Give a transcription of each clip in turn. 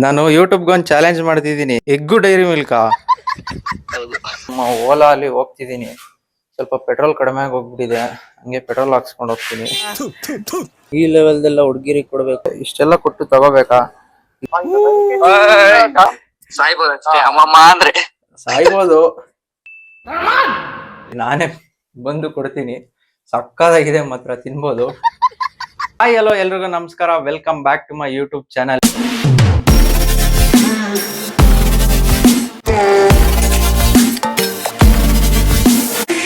ನಾನು ಯೂಟ್ಯೂಬ್ಗೆ ಒಂದು ಚಾಲೆಂಜ್ ಮಾಡ್ತಿದ್ದೀನಿ. ಎಗ್ಗು ಡೈರಿ ಮಿಲ್ಕಾ. ನಮ್ಮ ಓಲಾ ಅಲ್ಲಿ ಹೋಗ್ತಿದ್ದೀನಿ, ಸ್ವಲ್ಪ ಪೆಟ್ರೋಲ್ ಕಡಿಮೆ ಆಗಿ ಹೋಗ್ಬಿಟ್ಟಿದೆ, ಹಂಗೆ ಪೆಟ್ರೋಲ್ ಹಾಕ್ಸ್ಕೊಂಡು ಹೋಗ್ತೀನಿ. ಈ ಲೆವೆಲ್ದೆಲ್ಲ ಹುಡುಗಿರಿಗೆ ಕೊಡ್ಬೇಕು, ಇಷ್ಟೆಲ್ಲ ಕೊಟ್ಟು ತಗೋಬೇಕಾ? ಸಾಯ್ಬೋದು. ನಾನೇ ಬಂದು ಕೊಡ್ತೀನಿ, ಸಕ್ಕತ್ತಾಗಿದೆ ಮಾತ್ರ, ತಿನ್ಬೋದು. ಹಾಯ್ ಹಲೋ ಎಲ್ರಿಗೂ ನಮಸ್ಕಾರ, welcome back to my YouTube channel.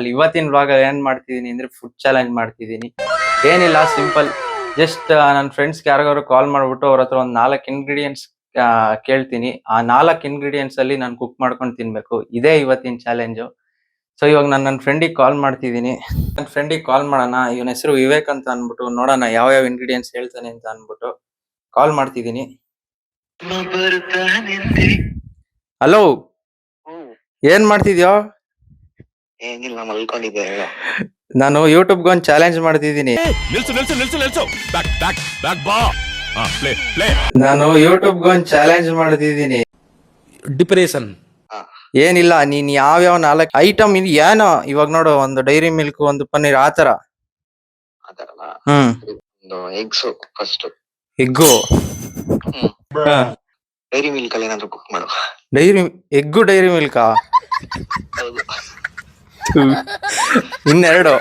ಇವತ್ತಿನ ವ್ಲಾಗ್ ಏನ್ ಮಾಡ್ತಿದೀನಿ ಅಂದ್ರೆ ಫುಡ್ ಚಾಲೆಂಜ್ ಮಾಡ್ತಿದೀನಿ. ಏನಿಲ್ಲ, ಸಿಂಪಲ್, ಜಸ್ಟ್ ನನ್ನ ಫ್ರೆಂಡ್ಸ್ಗೆ ಯಾರಿಗಾದ್ರು ಕಾಲ್ ಮಾಡ್ಬಿಟ್ಟು ಅವ್ರ ಹತ್ರ ಒಂದು 4 ಇಂಗ್ರೀಡಿಯೆಂಟ್ಸ್ ಕೇಳ್ತೀನಿ. ಆ 4 ಇಂಗ್ರೀಡಿಯೆಂಟ್ಸ್ ಅಲ್ಲಿ ನಾನು ಕುಕ್ ಮಾಡ್ಕೊಂಡು ತಿನ್ಬೇಕು. ಇದೇ ಇವತ್ತಿನ ಚಾಲೆಂಜು. ಸೊ ಇವಾಗ ನಾನು ನನ್ನ ಫ್ರೆಂಡಿಗೆ ಕಾಲ್ ಮಾಡ್ತಿದ್ದೀನಿ. ನನ್ನ ಫ್ರೆಂಡಿಗೆ ಕಾಲ್ ಮಾಡೋಣ, ಇವನ ಹೆಸರು ವಿವೇಕ್ ಅಂತ ಅನ್ಬಿಟ್ಟು, ನೋಡೋಣ ಯಾವ ಇಂಗ್ರೀಡಿಯೆಂಟ್ಸ್ ಹೇಳ್ತಾನೆ ಅಂತ ಅನ್ಬಿಟ್ಟು ಕಾಲ್ ಮಾಡ್ತಿದ್ದೀನಿ. ಹಲೋ, ಏನ್ ಮಾಡ್ತಿದ್ಯೋ? ಏನಿಲ್ಲ, ಮಲ್ಕೊಂಡಿದ್ದೆ. ಹೇಳು. ನಾನು ಯೂಟ್ಯೂಬ್ಗೆ ಒಂದು ಚಾಲೆಂಜ್ ಮಾಡ್ತಿದ್ದೀನಿ. ನಾನು ಯೂಟ್ಯೂಬ್ಗೆ ಒಂದು ಚಾಲೆಂಜ್ ಮಾಡ್ತಿದ್ದೀನಿ. ಡಿಪ್ರೆಷನ್ ಏನಿಲ್ಲ, ನೀನ್ ಯಾವ್ಯಾವ 4 ಐಟಮ್ ಏನೋ ಇವಾಗ ನೋಡು, ಒಂದು ಡೈರಿ ಮಿಲ್ಕ್, ಒಂದು ಪನ್ನೀರ್, ಆತರ. ಆತರನಾ? ಹ್ಮ್, ಒಂದು eggs first. Egg. Dairy Milk ಅಲ್ಲಿ ಏನಾದ್ರು ಕುಕ್ ಮಾಡು. ಎಗ್ಗು ಡೈರಿ ಮಿಲ್ಕಾ? ಹೌದು. ಇನ್ನೆರಡು.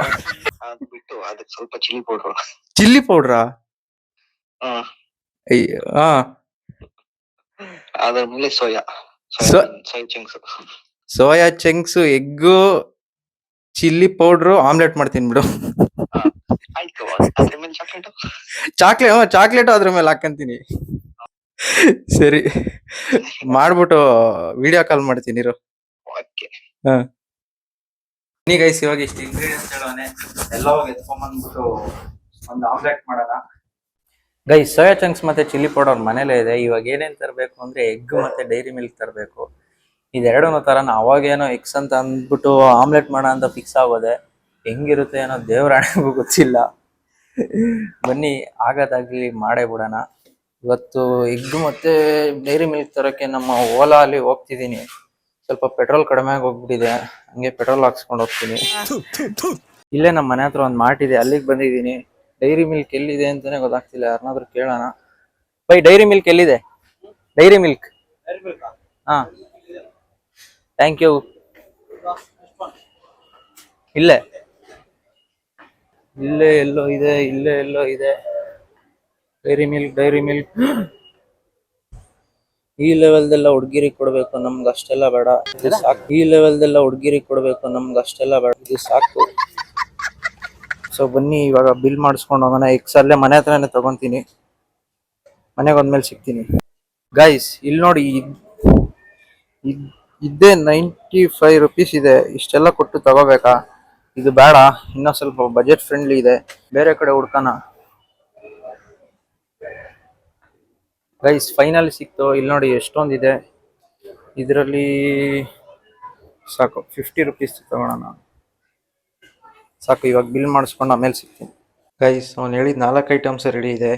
ಅದ್ ಬಿಟ್ಟು ಅದಕ್ಕೆ ಸ್ವಲ್ಪ ಚಿಲ್ಲಿ ಪೌಡರ್. ಚಿಲ್ಲಿ ಪೌಡ್ರಾ? ಹಾ. ಅದ್ರ ಮೇಲೆ soya chunks. Soya chunks, egg, chilli powder, omelette ಮಾಡ್ತೀನಿ ಬಿಡು. ಆಯ್ತು. ಅದ್ರ ಮೇಲೆ ಚಾಕ್ಲೇಟ್ ಅದ್ರ ಮೇಲೆ ಹಾಕಂತೀನಿ. ಸರಿ, ಮಾಡ್ಬಿಟ್ಟು ವಿಡಿಯೋ ಕಾಲ್ ಮಾಡ್ತೀನಿ ಇರು. ಓಕೆ. ಗೈಸ್, ಇವಾಗ ಇಷ್ಟು ಇಂಗ್ರೀಡಿಯೆಂಟ್ಸ್ ಹೇಳೋನೆ, ಎಲ್ಲ ಹೋಗಿ ಎತ್ಕೊಂಡ್ಬಂದ್ಬಿಟ್ಟು ಒಂದು ಆಮ್ಲೆಟ್ ಮಾಡೋಣ. ಗೈಸ್, ಸೋಯಾ ಚಂಕ್ಸ್ ಮತ್ತೆ ಚಿಲ್ಲಿ ಪೌಡರ್ ಮನೇಲೇ ಇದೆ. ಇವಾಗ ಏನೇನ್ ತರಬೇಕು ಅಂದ್ರೆ ಎಗ್ ಮತ್ತೆ ಡೈರಿ ಮಿಲ್ಕ್ ತರಬೇಕು. ಇದೆರಡನ್ನೂ ತರೋಣ. ಅವಾಗೇನೋ ಎಗ್ಸ್ ಅಂತ ಅಂದ್ಬಿಟ್ಟು ಆಮ್ಲೆಟ್ ಮಾಡೋಣ ಅಂತ ಫಿಕ್ಸ್ ಆಗೋದೆ. ಹೆಂಗಿರುತ್ತೆ ಏನೋ ದೇವ್ರಾಣಿಗೂ ಗೊತ್ತಿಲ್ಲ. ಬನ್ನಿ, ಆಗೋದಾಗ್ಲಿ ಮಾಡೇ ಬಿಡೋಣ. ಇವತ್ತು ಎಗ್ ಮತ್ತೆ ಡೈರಿ ಮಿಲ್ಕ್ ತರಕ್ಕೆ ನಮ್ಮ ಓಲಾ ಅಲ್ಲಿ ಹೋಗ್ತಿದ್ದೀನಿ. ಸ್ವಲ್ಪ ಪೆಟ್ರೋಲ್ ಕಡಿಮೆ ಆಗಿ ಹೋಗ್ಬಿಟ್ಟಿದೆ, ಹಂಗೆ ಪೆಟ್ರೋಲ್ ಹಾಕ್ಸ್ಕೊಂಡು ಹೋಗ್ತೀನಿ. ಇಲ್ಲೇ ನಮ್ಮ ಮನೆ ಹತ್ರ ಒಂದು ಮಾರ್ಟ್ ಇದೆ, ಅಲ್ಲಿಗೆ ಬಂದಿದ್ದೀನಿ. ಡೈರಿ ಮಿಲ್ಕ್ ಎಲ್ಲಿದೆ ಅಂತಾನೆ ಗೊತ್ತಾಗ್ತಿಲ್ಲ, ಯಾರನ್ನಾದ್ರೂ ಕೇಳೋಣ. ಬೈ, ಡೈರಿ ಮಿಲ್ಕ್ ಎಲ್ಲಿದೆ? Dairy milk. ಹಾ, ಥ್ಯಾಂಕ್ ಯು. ಇಲ್ಲೇ ಎಲ್ಲೋ ಇದೆ ಡೈರಿ ಮಿಲ್ಕ್. ಈ ಲೆವೆಲ್ದೆಲ್ಲ ಹುಡುಗಿರಿಗೆ ಕೊಡ್ಬೇಕು, ನಮ್ಗೆ ಅಷ್ಟೆಲ್ಲ ಬೇಡ, ಇದು ಸಾಕು. ಇದು ಸಾಕು. ಸೊ ಬನ್ನಿ, ಇವಾಗ ಬಿಲ್ ಮಾಡಿಸ್ಕೊಂಡು ಹೋಗೋಣ. ಎಗ್ಸ್ ಅಲ್ಲೇ ಮನೆ ಹತ್ರನೇ ತಗೊಂತೀನಿ, ಮನೆಗೆ ಹೋದ್ಮೇಲೆ ಸಿಗ್ತೀನಿ. ಗೈಸ್, ಇಲ್ಲಿ ನೋಡಿ, ಇದ್ದೇ 95 ರುಪೀಸ್ ಇದೆ. ಇಷ್ಟೆಲ್ಲ ಕೊಟ್ಟು ತಗೋಬೇಕಾ? ಇದು ಬೇಡ, ಇನ್ನೂ ಸ್ವಲ್ಪ ಬಜೆಟ್ ಫ್ರೆಂಡ್ಲಿ ಇದೆ, ಬೇರೆ ಕಡೆ ಹುಡ್ಕೋಣ. ಗೈಸ್, ಫೈನಲ್ ಸಿಕ್ತು. ಇಲ್ಲಿ ನೋಡಿ ಎಷ್ಟೊಂದಿದೆ, ಇದರಲ್ಲಿ ಸಾಕು. 50 ರುಪೀಸ್ ತಗೊಳ್ಳೋಣ, ಸಾಕು. ಇವಾಗ ಬಿಲ್ ಮಾಡಿಸ್ಕೊಂಡು ಆಮೇಲೆ ಸಿಗ್ತೀನಿ. ಗೈಸ್, ಅವ್ನು ಹೇಳಿದ 4 ಐಟಮ್ಸ್ ರೆಡಿ ಇದೆ.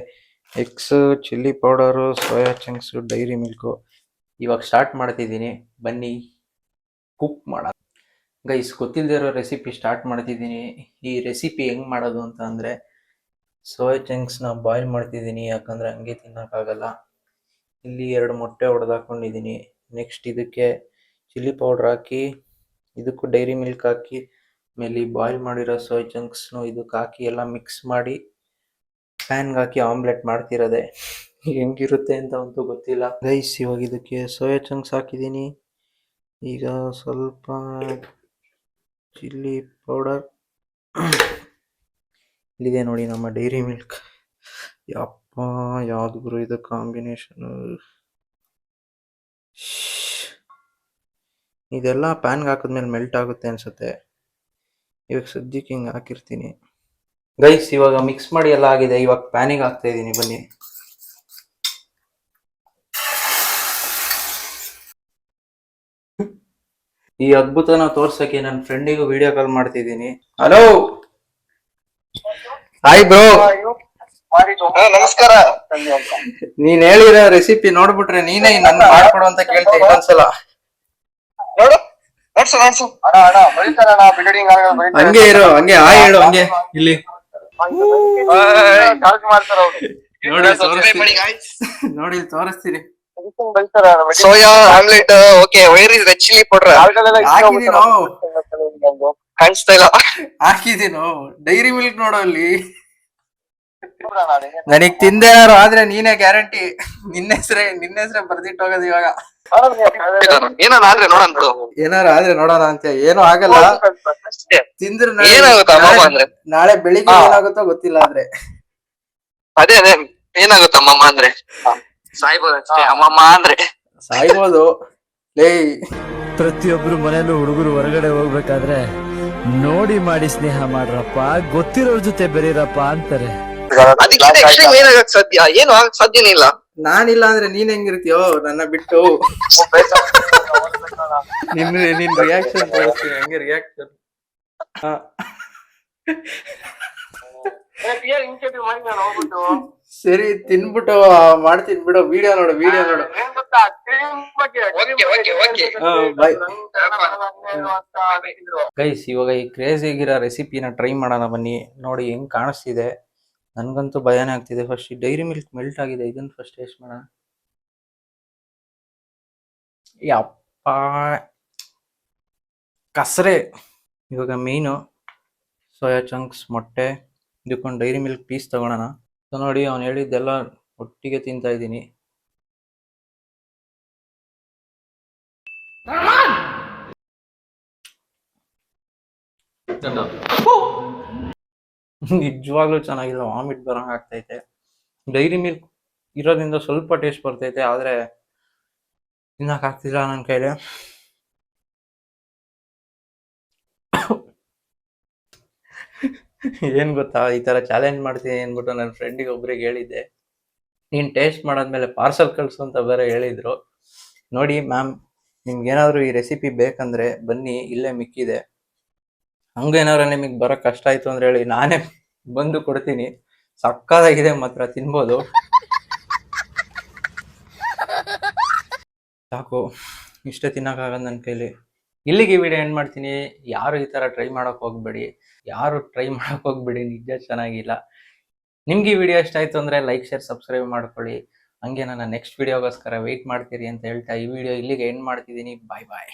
Eggs, chilli powder, soya chunks, dairy milk. ಇವಾಗ ಸ್ಟಾರ್ಟ್ ಮಾಡ್ತಿದ್ದೀನಿ, ಬನ್ನಿ ಕುಕ್ ಮಾಡೋಣ. ಗೈಸ್, ಗೊತ್ತಿಲ್ಲದೆ ಇರೋ ರೆಸಿಪಿ ಸ್ಟಾರ್ಟ್ ಮಾಡ್ತಿದ್ದೀನಿ. ಈ ರೆಸಿಪಿ ಹೆಂಗೆ ಮಾಡೋದು ಅಂತ ಅಂದರೆ, ಸೋಯಾ ಚಂಕ್ಸ್ನ ಬಾಯ್ಲ್ ಮಾಡ್ತಿದ್ದೀನಿ, ಯಾಕಂದರೆ ಹಂಗೆ ತಿನ್ನೋಕ್ಕಾಗಲ್ಲ. ಇಲ್ಲಿ 2 ಮೊಟ್ಟೆ ಹೊಡೆದಾಕೊಂಡಿದ್ದೀನಿ. ನೆಕ್ಸ್ಟ್ ಇದಕ್ಕೆ ಚಿಲ್ಲಿ ಪೌಡ್ರ್ ಹಾಕಿ, ಇದಕ್ಕೂ ಡೈರಿ ಮಿಲ್ಕ್ ಹಾಕಿ, ಆಮೇಲೆ ಬಾಯ್ಲ್ ಮಾಡಿರೋ ಸೋಯಾ ಚಂಕ್ಸ್ನು ಇದಕ್ಕೆ ಹಾಕಿ ಎಲ್ಲ ಮಿಕ್ಸ್ ಮಾಡಿ ಪ್ಯಾನ್ಗೆ ಹಾಕಿ ಆಮ್ಲೆಟ್ ಮಾಡ್ತಿರೋದೆ. ಹೆಂಗಿರುತ್ತೆ ಅಂತ ಅಂತೂ ಗೊತ್ತಿಲ್ಲ. ಗೈಸ್, ಇವಾಗ ಇದಕ್ಕೆ ಸೋಯಾ ಚಂಕ್ಸ್ ಹಾಕಿದ್ದೀನಿ. ಈಗ ಸ್ವಲ್ಪ ಚಿಲ್ಲಿ ಪೌಡರ್. ಇಲ್ಲಿದೆ ನೋಡಿ ನಮ್ಮ ಡೈರಿ ಮಿಲ್ಕ್. ಯಪ್ಪ, ಯಾವ್ದು ಗುರು ಇದು ಕಾಂಬಿನೇಷನ್? ಇದೆಲ್ಲ ಪ್ಯಾನ್ಗೆ ಹಾಕಿದ್ಮೇಲೆ ಮೆಲ್ಟ್ ಆಗುತ್ತೆ ಅನ್ಸುತ್ತೆ. ಇವಾಗ ಸದ್ಯಕ್ಕೆ ಹಿಂಗೆ ಹಾಕಿರ್ತೀನಿ. ಗೈಸ್, ಇವಾಗ ಮಿಕ್ಸ್ ಮಾಡಿ ಎಲ್ಲ ಆಗಿದೆ. ಇವಾಗ ಪ್ಯಾನಿಗೆ ಹಾಕ್ತಾ ಇದ್ದೀನಿ, ಬನ್ನಿ. ಈ ಅದ್ಭುತನ ತೋರ್ಸಕ್ಕೆ ನನ್ನ ಫ್ರೆಂಡಿಗೂ ವಿಡಿಯೋ ಕಾಲ್ ಮಾಡ್ತಿದ್ದೀನಿ. Hello, hi bro. ನಮಸ್ಕಾರ. ನೀನ್ ಹೇಳಿರೋ ರೆಸಿಪಿ ನೋಡ್ಬಿಟ್ರೆ ನೀನೇ ನನ್ ಮಾಡ್ಕೊಡು ಅಂತ ಕೇಳ್ತೀನಿ ಇನ್ನೊಂದ್ಸಲ. ನೋಡು ನೋಡ್ಸು. ಹಂಗೆ ಇರು, ಹಂಗೆ ಹೇಳು ಹಂಗೆ ಇಲ್ಲಿ ನೋಡಿ ತೋರಿಸ್ತೀನಿ. ನೋಡಿ ಇಲ್ಲಿ ತೋರಿಸ್ತೀನಿ. Soya omelette. Okay, where is red chilli powder. ಹಾಕಿದೀನೋ ಕಾಣಿಸ್ತಾ ಇಲ್ಲ. ಹಾಕಿದೀನೋ ಡೈರಿ ಮಿಲ್ಕ್ ನೋಡು ಅಲ್ಲಿ. ನನಗ್ ತಿಂದೆ ಯಾರು ಆದ್ರೆ ನೀನೇ ಗ್ಯಾರಂಟಿ. ನಿನ್ನ ಹೆಸ್ರೆ ಬರ್ದಿಟ್ಟು ಹೋಗೋದು ಇವಾಗ. ಏನಾನ ಆದ್ರೆ ನೋಡೋಣ ಬಿಡು. ಏನಾರು ಆದ್ರೆ ನೋಡೋಣ ಅಂತ. ಏನೂ ಆಗಲ್ಲ, ತಿಂದ್ರೆ ಏನಾಗುತ್ತೆ ಅಮ್ಮಮ್ಮ ಅಂದ್ರೆ? ನಾಳೆ ಬೆಳಿಗ್ಗೆ ಏನಾಗುತ್ತೋ ಗೊತ್ತಿಲ್ಲ. ಆದ್ರೆ ಅದೇ ಏನಾಗುತ್ತೆ ಅಮ್ಮಮ್ಮ ಅಂದ್ರೆ? ಸಾಯ್ಬೋದು ಅಷ್ಟೇ ಅಮ್ಮಮ್ಮ ಅಂದ್ರೆ. ಸಾಯ್ಬೋದು ಲೇ. ಪ್ರತಿಯೊಬ್ರು ಮನೇಲೂ ಹುಡುಗರು ಹೊರಗಡೆ ಹೋಗ್ಬೇಕಾದ್ರೆ ನೋಡಿ ಮಾಡಿ ಸ್ನೇಹ ಮಾಡ್ರಪ್ಪ, ಗೊತ್ತಿರೋರ್ ಜೊತೆ ಬೆರೀರಪ್ಪ ಅಂತಾರೆ. ಅದಕ್ಕಿಂತ ಎಕ್ಸ್ಟ್ರೀಮ್ ಏನಾಗಕ್ ಸಾಧ್ಯ? ಏನು ಆಗಕ್ ಸಾಧ್ಯನೇ ಇಲ್ಲ. ನಾನಿಲ್ಲ ಅಂದ್ರೆ ನೀನ್ ಹೆಂಗಿರ್ತೀಯೋ ನನ್ನ ಬಿಟ್ಟು? ನಿನ್ ರಿಯಾಕ್ಷನ್ ತೋರಿಸ್ತೀನಿ, ಹಂಗೆ ರಿಯಾಕ್ಷನ್. ಸರಿ ತಿನ್ಬಿಟ್ಟು ಮಾಡ್ತೀನಿ ಬಿಡು. ವಿಡಿಯೋ ನೋಡು. Bye guys. ಇವಾಗ ಈ ಕ್ರೇಜಿ ಆಗಿರೋ ರೆಸಿಪಿನ ಟ್ರೈ ಮಾಡೋಣ ಬನ್ನಿ. ನೋಡಿ ಹೆಂಗ್ ಕಾಣಿಸ್ತಿದೆ. ನನ್ಗಂತೂ ಭಯನೇ ಆಗ್ತಿದೆ. ಫಸ್ಟ್ ಈ ಡೈರಿ ಮಿಲ್ಕ್ ಮೆಲ್ಟ್ ಆಗಿದೆ, ಇದನ್ನ ಫಸ್ಟ್ ಟೇಸ್ಟ್ ಮಾಡೋಣ. ಯಪ್ಪ ಕಸರೆ. ಇವಾಗ ಮೇಯ್ನು ಸೋಯಾ ಚಂಕ್ಸ್, ಮೊಟ್ಟೆ, ಇದಕ್ಕೊಂದು ಡೈರಿ ಮಿಲ್ಕ್ ಪೀಸ್ ತಗೊಳೋಣ. ಸೊ ನೋಡಿ ಅವ್ನು ಹೇಳಿದ್ದೆಲ್ಲ ಒಟ್ಟಿಗೆ ತಿಂತಾ ಇದ್ದೀನಿ. ನಿಜವಾಗ್ಲೂ ಚೆನ್ನಾಗಿಲ್ಲ, ವಾಮಿಟ್ ಬರೋಂಗ್ ಆಗ್ತೈತೆ. ಡೈರಿ ಮಿಲ್ಕ್ ಇರೋದ್ರಿಂದ ಸ್ವಲ್ಪ ಟೇಸ್ಟ್ ಬರ್ತೈತೆ, ಆದ್ರೆ ತಿನ್ನಕ್ ಆಗ್ತಿಲ್ಲ ನನ್ನ ಕೈಲಿ. ಏನ್ ಗೊತ್ತಾ, ಈ ತರ ಚಾಲೆಂಜ್ ಮಾಡ್ತೀನಿ ಅಂದ್ಬಿಟ್ಟು ನನ್ನ ಫ್ರೆಂಡಿಗೆ ಒಬ್ರಿಗೆ ಹೇಳಿದ್ದೆ. ನೀನ್ ಟೇಸ್ಟ್ ಮಾಡಾದ್ಮೇಲೆ ಪಾರ್ಸಲ್ ಕಳ್ಸು ಅಂತ ಬೇರೆ ಹೇಳಿದ್ರು. ನೋಡಿ ಮ್ಯಾಮ್, ನಿಮ್ಗೇನಾದ್ರು ಈ ರೆಸಿಪಿ ಬೇಕಂದ್ರೆ ಬನ್ನಿ, ಇಲ್ಲೇ ಮಿಕ್ಕಿದೆ. ಹಂಗೇನಾದ್ರು ನಿಮಗೆ ಬರೋ ಕಷ್ಟ ಆಯ್ತು ಅಂದ್ರೆ ಹೇಳಿ, ನಾನೇ ಬಂದು ಕೊಡ್ತೀನಿ. ಸಕ್ಕತ್ತಾಗಿದೆ ಮಾತ್ರ, ತಿನ್ಬೋದು. ಸಾಕು, ಇಷ್ಟೇ ತಿನ್ನಕ್ಕಾಗದು ನನ್ನ ಕೈಲಿ. ಇಲ್ಲಿಗೆ ಈ ವಿಡಿಯೋ ಎಂಡ್ ಮಾಡ್ತೀನಿ. ಯಾರು ಈ ತರ ಟ್ರೈ ಮಾಡಕ್ ಹೋಗ್ಬೇಡಿ, ನಿಜ ಚೆನ್ನಾಗಿಲ್ಲ. ನಿಮ್ಗೆ ಈ ವಿಡಿಯೋ ಇಷ್ಟ ಆಯ್ತು ಅಂದ್ರೆ ಲೈಕ್, ಶೇರ್, ಸಬ್ಸ್ಕ್ರೈಬ್ ಮಾಡ್ಕೊಳ್ಳಿ. ಹಂಗೆ ನನ್ನ ನೆಕ್ಸ್ಟ್ ವಿಡಿಯೋಗೋಸ್ಕರ ವೆಯ್ಟ್ ಮಾಡ್ತೀರಿ ಅಂತ ಹೇಳ್ತಾ ಈ ವಿಡಿಯೋ ಇಲ್ಲಿಗೆ ಎಂಡ್ ಮಾಡ್ತಿದ್ದೀನಿ. ಬಾಯ್ ಬಾಯ್.